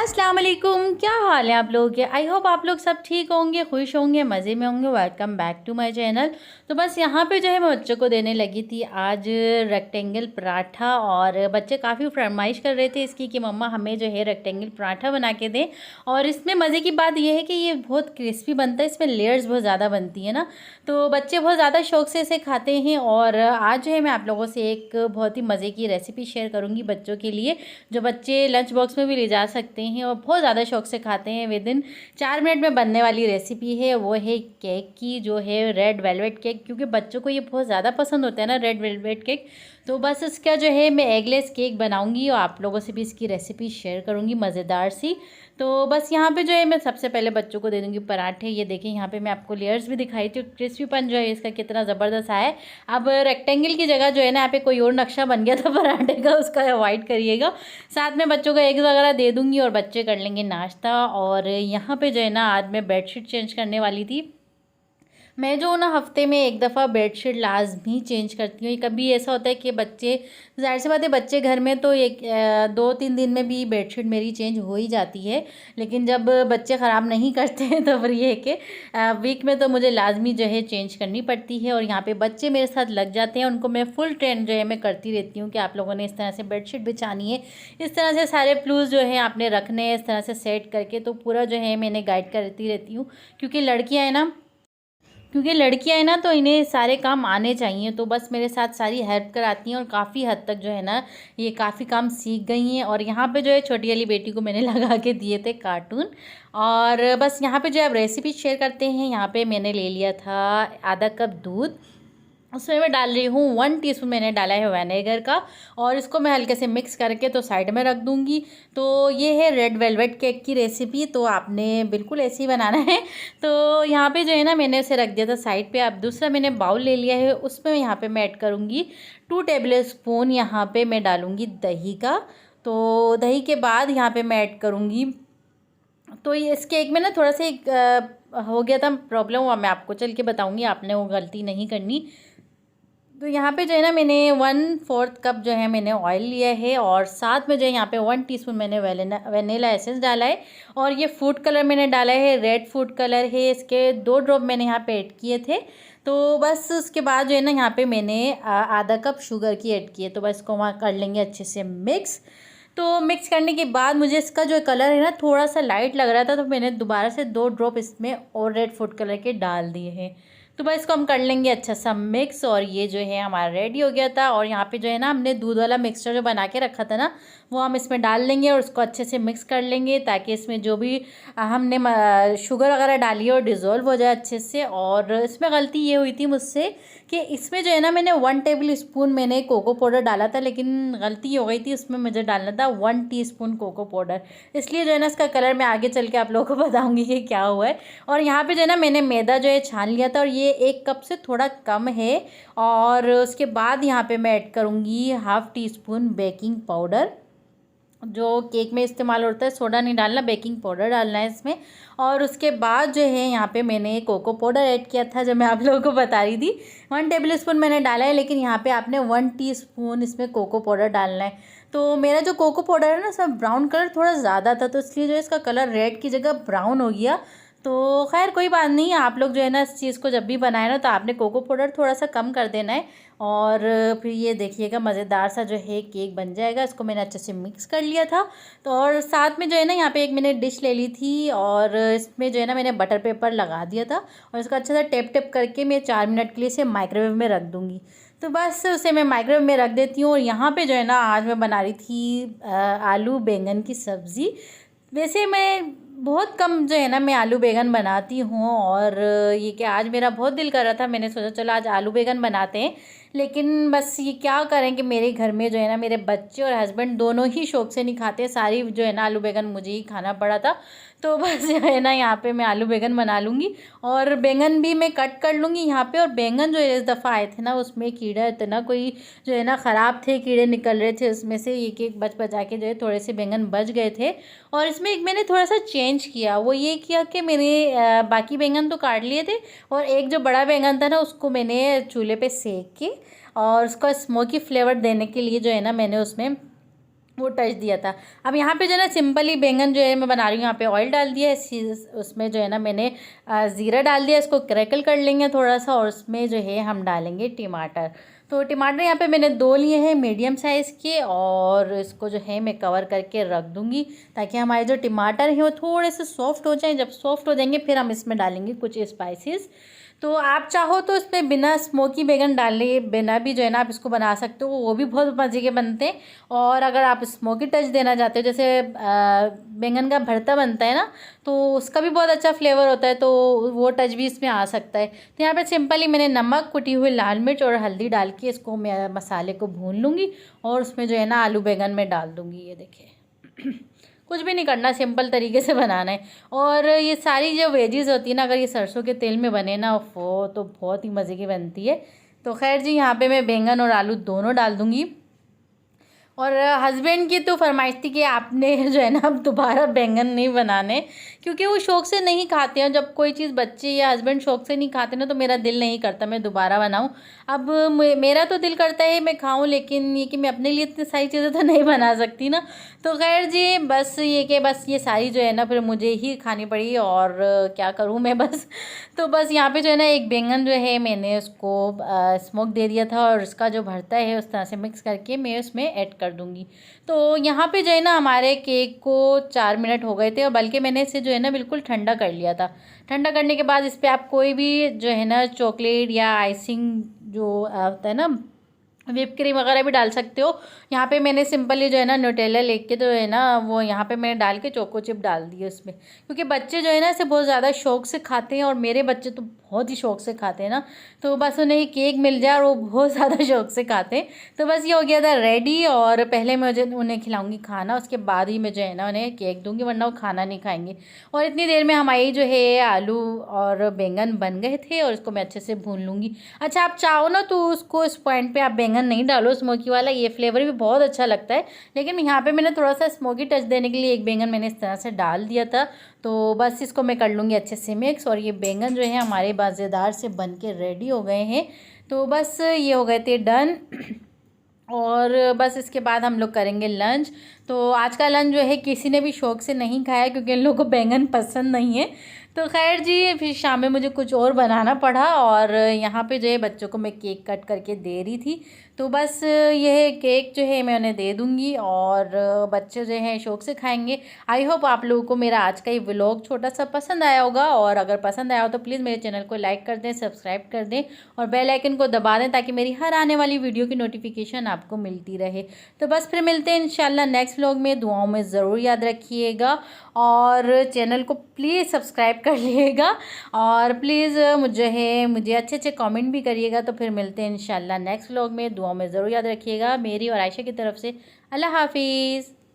अस्सलाम वालेकुम, क्या हाल है आप लोगों के। आई होप आप लोग सब ठीक होंगे, खुश होंगे, मज़े में होंगे। Welcome back to my channel. तो बस यहाँ पे जो है मैं बच्चों को देने लगी थी आज रेक्टेंगल पराठा, और बच्चे काफ़ी फरमाइश कर रहे थे इसकी कि मम्मा हमें जो है रेक्टेंगल पराठा बना के दें। और इसमें मज़े की बात यह है कि ये बहुत क्रिस्पी बनता है, इसमें लेयर्स बहुत ज़्यादा बनती है ना, तो बच्चे बहुत ज़्यादा शौक से इसे खाते हैं। और आज जो है मैं आप लोगों से एक बहुत ही मज़े की रेसिपी शेयर करूँगी बच्चों के लिए, जो बच्चे लंच बॉक्स में भी ले जा सकते हैं और बहुत ज़्यादा शौक से खाते हैं। विद इन 4 मिनट में बनने वाली रेसिपी है, वो है केक की, जो है रेड वेलवेट केक, क्योंकि बच्चों को ये बहुत ज़्यादा पसंद होता है ना रेड वेलवेट केक। तो बस इसका जो है मैं एगलेस केक बनाऊंगी और आप लोगों से भी इसकी रेसिपी शेयर करूंगी मज़ेदार सी। तो बस यहाँ पे जो है मैं सबसे पहले बच्चों को दे दूँगी पराठे। ये देखें, यहाँ पे मैं आपको लेयर्स भी दिखाई थी, क्रिस्पीपन जो है इसका कितना ज़बरदस्त आया है। अब रेक्टेंगल की जगह जो है ना यहाँ पे कोई और नक्शा बन गया था पराठे का, उसका अवॉइड करिएगा। साथ में बच्चों को एग्स वगैरह दे दूँगी और बच्चे कर लेंगे नाश्ता। और यहाँ पे जो है ना आज मैं बेडशीट चेंज करने वाली थी। मैं जो ना हफ्ते में एक दफ़ा बेडशीट लाजमी चेंज करती हूँ। कभी ऐसा होता है कि बच्चे, ज़ाहिर सी बात है बच्चे घर में, तो एक 2-3 दिन में भी बेडशीट मेरी चेंज हो ही जाती है। लेकिन जब बच्चे ख़राब नहीं करते हैं तो फिर ये है कि वीक में तो मुझे लाजमी जो है चेंज करनी पड़ती है। और यहाँ पे बच्चे मेरे साथ लग जाते हैं, उनको मैं फुल ट्रेन जो है मैं करती रहती हूँ कि आप लोगों ने इस तरह से बेडशीट बिछानी है, इस तरह से सारे प्लूज जो है आपने रखने हैं, इस तरह से सेट करके। तो पूरा जो है मैंने गाइड करती रहती हूँ, क्योंकि लड़कियां हैं ना, तो इन्हें सारे काम आने चाहिए। तो बस मेरे साथ सारी हेल्प कराती हैं और काफ़ी हद तक जो है ना ये काफ़ी काम सीख गई हैं। और यहाँ पे जो है छोटी वाली बेटी को मैंने लगा के दिए थे कार्टून। और बस यहाँ पे जो अब रेसिपी शेयर करते हैं, यहाँ पे मैंने ले लिया था आधा कप दूध। उसमें मैं डाल रही हूँ 1 टीस्पून मैंने डाला है विनेगर का, और इसको मैं हल्के से मिक्स करके तो साइड में रख दूँगी। तो ये है रेड वेलवेट केक की रेसिपी, तो आपने बिल्कुल ऐसे ही बनाना है। तो यहाँ पे जो है ना मैंने उसे रख दिया था साइड पे। अब दूसरा मैंने बाउल ले लिया है, उसमें यहाँ पे मैं ऐड करूँगी 2 टेबल स्पून, यहाँ पे मैं डालूँगी दही का। तो दही के बाद यहाँ पे मैं ऐड करूँगी, तो ये इस केक में ना थोड़ा सा एक हो गया था प्रॉब्लम, हुआ, मैं आपको चल के बताऊँगी, आपने वो गलती नहीं करनी। तो यहाँ पे जो है ना मैंने 1/4 कप जो है मैंने ऑयल लिया है, और साथ में जो है यहाँ पे 1 टीस्पून मैंने वेनिला एसेंस डाला है। और ये फूड कलर मैंने डाला है, रेड फूड कलर है, इसके 2 ड्रॉप मैंने यहाँ पे ऐड किए थे। तो बस उसके बाद जो है ना यहाँ पे मैंने आधा कप शुगर की ऐड की है। तो बस इसको वहाँ कर लेंगे अच्छे से मिक्स। तो मिक्स करने के बाद मुझे इसका जो कलर है ना थोड़ा सा लाइट लग रहा था, तो मैंने दोबारा से 2 ड्रॉप इसमें और रेड फूड कलर के डाल दिए हैं। तो बस इसको हम कर लेंगे अच्छा सा मिक्स, और ये जो है हमारा रेडी हो गया था। और यहाँ पे जो है ना हमने दूध वाला मिक्सचर जो बना के रखा था ना, वो हम इसमें डाल लेंगे और उसको अच्छे से मिक्स कर लेंगे, ताकि इसमें जो भी हमने शुगर वगैरह डाली है वो डिज़ोल्व हो जाए अच्छे से। और इसमें गलती ये हुई थी मुझसे कि इसमें जो है ना मैंने 1 टेबल स्पून मैंने कोको पाउडर डाला था, लेकिन गलती हो गई थी, उसमें मुझे डालना था 1 टीस्पून कोको पाउडर। इसलिए जो है ना इसका कलर मैं आगे चल के आप लोगों को बताऊँगी कि क्या हुआ है। और यहाँ पे जो है ना मैंने मैदा जो है छान लिया था, और ये 1 कप से थोड़ा कम है। और उसके बाद यहाँ पे मैं ऐड करूँगी 1/2 टीस्पून बेकिंग पाउडर, जो केक में इस्तेमाल होता है। सोडा नहीं डालना, बेकिंग पाउडर डालना है इसमें। और उसके बाद जो है यहाँ पे मैंने कोको पाउडर ऐड किया था, जो मैं आप लोगों को बता रही थी। 1 टेबल स्पून मैंने डाला है, लेकिन यहाँ पे आपने 1 टीस्पून इसमें कोको पाउडर डालना है। तो मेरा जो कोको पाउडर है ना सब ब्राउन कलर थोड़ा ज़्यादा था, तो इसलिए जो है इसका कलर रेड की जगह ब्राउन हो गया। तो खैर कोई बात नहीं, आप लोग जो है ना इस चीज़ को जब भी बनाए ना, तो आपने कोको पाउडर थोड़ा सा कम कर देना है। और फिर ये देखिएगा मज़ेदार सा जो है केक बन जाएगा। इसको मैंने अच्छे से मिक्स कर लिया था। तो और साथ में जो है ना यहाँ पे एक मैंने डिश ले ली थी, और इसमें जो है ना मैंने बटर पेपर लगा दिया था, और इसको अच्छे से टेप टेप करके मैं 4 मिनट के लिए इसे माइक्रोवेव में रख दूँगी। तो बस उसे मैं माइक्रोवेव में रख देती हूँ। और यहाँ पे जो है ना आज मैं बना रही थी आलू बैंगन की सब्ज़ी। वैसे मैं बहुत कम जो है ना मैं आलू बैंगन बनाती हूँ, और ये क्या आज मेरा बहुत दिल कर रहा था, मैंने सोचा चलो आज आलू बैंगन बनाते हैं। लेकिन बस ये क्या करें कि मेरे घर में जो है ना मेरे बच्चे और हस्बैंड दोनों ही शौक से नहीं खाते, सारी जो है ना आलू बैंगन मुझे ही खाना पड़ा था। तो बस जो है ना यहाँ पे मैं आलू बैंगन बना लूँगी, और बैंगन भी मैं कट कर लूँगी यहाँ पे। और बैंगन जो इस दफ़ा आए थे ना उसमें कीड़ा इतना कोई जो है ना ख़राब थे, कीड़े निकल रहे थे उसमें से, एक एक बच बचा के जो है थोड़े से बैंगन बच गए थे। और इसमें एक मैंने थोड़ा सा चेंज किया, वो ये किया कि मैंने बाकी बैंगन तो काट लिए थे, और एक जो बड़ा बैंगन था ना उसको मैंने चूल्हे पे सेक के, और उसका स्मोकी फ्लेवर देने के लिए जो है ना मैंने उसमें वो टच दिया था। अब यहाँ पे जो है ना सिंपली बैंगन जो है मैं बना रही हूँ, यहाँ पे ऑयल डाल दिया है, उसमें जो है ना मैंने ज़ीरा डाल दिया, इसको क्रैकल कर लेंगे थोड़ा सा, और उसमें जो है हम डालेंगे टमाटर। तो टमाटर यहाँ पे मैंने 2 लिए हैं मीडियम साइज़ के, और इसको जो है मैं कवर करके रख दूँगी ताकि हमारे जो टमाटर हैं वो थोड़े से सॉफ्ट हो जाएं। जब सॉफ्ट हो जाएंगे फिर हम इसमें डालेंगे कुछ स्पाइसेस। तो आप चाहो तो इसमें बिना स्मोकी बैंगन डाले बिना भी जो है ना आप इसको बना सकते हो, वो भी बहुत मज़े के बनते हैं। और अगर आप स्मोकी टच देना चाहते हो, जैसे बैंगन का भरता बनता है ना, तो उसका भी बहुत अच्छा फ्लेवर होता है, तो वो टच भी इसमें आ सकता है। तो यहाँ पे सिंपली मैंने नमक, कुटी हुई लाल मिर्च और हल्दी डाल के इसको मैं मसाले को भून लूँगी, और उसमें जो है ना आलू बैंगन में डाल दूँगी। ये देखिए कुछ भी नहीं करना, सिंपल तरीके से बनाना है। और ये सारी जो वेजीज होती है ना, अगर ये सरसों के तेल में बने ना, वो तो बहुत ही मज़े की बनती है। तो खैर जी, यहाँ पे मैं बैंगन और आलू दोनों डाल दूँगी। और हस्बैंड की तो फरमाइश थी कि आपने जो है ना अब दोबारा बैंगन नहीं बनाने, क्योंकि वो शौक़ से नहीं खाते हैं। जब कोई चीज़ बच्चे या हस्बैंड शौक़ से नहीं खाते ना, तो मेरा दिल नहीं करता मैं दोबारा बनाऊं। अब मेरा तो दिल करता है मैं खाऊं, लेकिन ये कि मैं अपने लिए इतनी सारी चीज़ें तो नहीं बना सकती ना। तो खैर जी, बस ये कि बस ये सारी जो है ना फिर मुझे ही खानी पड़ी, और क्या करूँ मैं बस। तो बस यहाँ पे जो है ना एक बैंगन जो है मैंने उसको स्मोक दे दिया था, और उसका जो भरता है उस तरह से मिक्स करके मैं उसमें ऐड कर दूँगी। तो यहाँ पे जो है ना हमारे केक को 4 मिनट हो गए थे, और बल्कि मैंने इसे जो है ना बिल्कुल ठंडा कर लिया था। ठंडा करने के बाद इस पर आप कोई भी जो है ना चॉकलेट या आइसिंग जो होता है ना, व्हिप क्रीम वगैरह भी डाल सकते हो। यहाँ पे मैंने सिंपली जो है ना न्यूटेला लेके जो है ना वो यहाँ पे मैंने डाल के चोको चिप डाल दिए उसमें, क्योंकि बच्चे जो है ना इसे बहुत ज़्यादा शौक से खाते हैं, और मेरे बच्चे तो बहुत ही शौक से खाते हैं ना, तो बस उन्हें ये केक मिल जाए और वो बहुत ज़्यादा शौक से खाते हैं। तो बस ये हो गया था रेडी, और पहले मैं उन्हें खिलाऊँगी खाना, उसके बाद ही मैं जो है ना उन्हें केक दूँगी, वरना वो खाना नहीं खाएँगे। और इतनी देर में हमारी जो है आलू और बैंगन बन गए थे, और इसको मैं अच्छे से भून लूँगी। अच्छा, आप चाहो ना तो उसको इस पॉइंट पे आप बैंगन नहीं डालो स्मोकी वाला, ये फ्लेवर भी बहुत अच्छा लगता है, लेकिन यहाँ पे मैंने थोड़ा सा स्मोकी टच देने के लिए एक बैंगन मैंने इस तरह से डाल दिया था। तो बस इसको मैं कर लूँगी अच्छे से मिक्स, और ये बैंगन जो है हमारे मज़ेदार से बन के रेडी हो गए हैं। तो बस ये हो गए थे डन। और बस इसके बाद हम लोग करेंगे लंच। तो आज का लंच जो है किसी ने भी शौक़ से नहीं खाया, क्योंकि इन लोगों को बैंगन पसंद नहीं है। तो खैर जी, फिर शाम में मुझे कुछ और बनाना पड़ा, और यहाँ पे जो है बच्चों को मैं केक कट करके दे रही थी। तो बस यह केक जो है मैं उन्हें दे दूँगी, और बच्चे जो हैं शौक़ से खाएंगे। आई होप आप लोगों को मेरा आज का ये व्लॉग छोटा सा पसंद आया होगा, और अगर पसंद आया हो तो प्लीज़ मेरे चैनल को लाइक कर दें, सब्सक्राइब कर दें, और बेल आइकन को दबा दें, ताकि मेरी हर आने वाली वीडियो की नोटिफिकेशन आपको मिलती रहे। तो बस फिर मिलते हैं इंशाल्लाह नेक्स्ट व्लॉग में। दुआओं में ज़रूर याद रखिएगा, और चैनल को प्लीज़ सब्सक्राइब कर लिएगा, और प्लीज़ मुझे अच्छे अच्छे कमेंट भी करिएगा। तो फिर मिलते हैं इंशाल्लाह नेक्स्ट व्लॉग में। दुआओं में ज़रूर याद रखिएगा मेरी और आयशा की तरफ से। अल्लाह हाफिज़।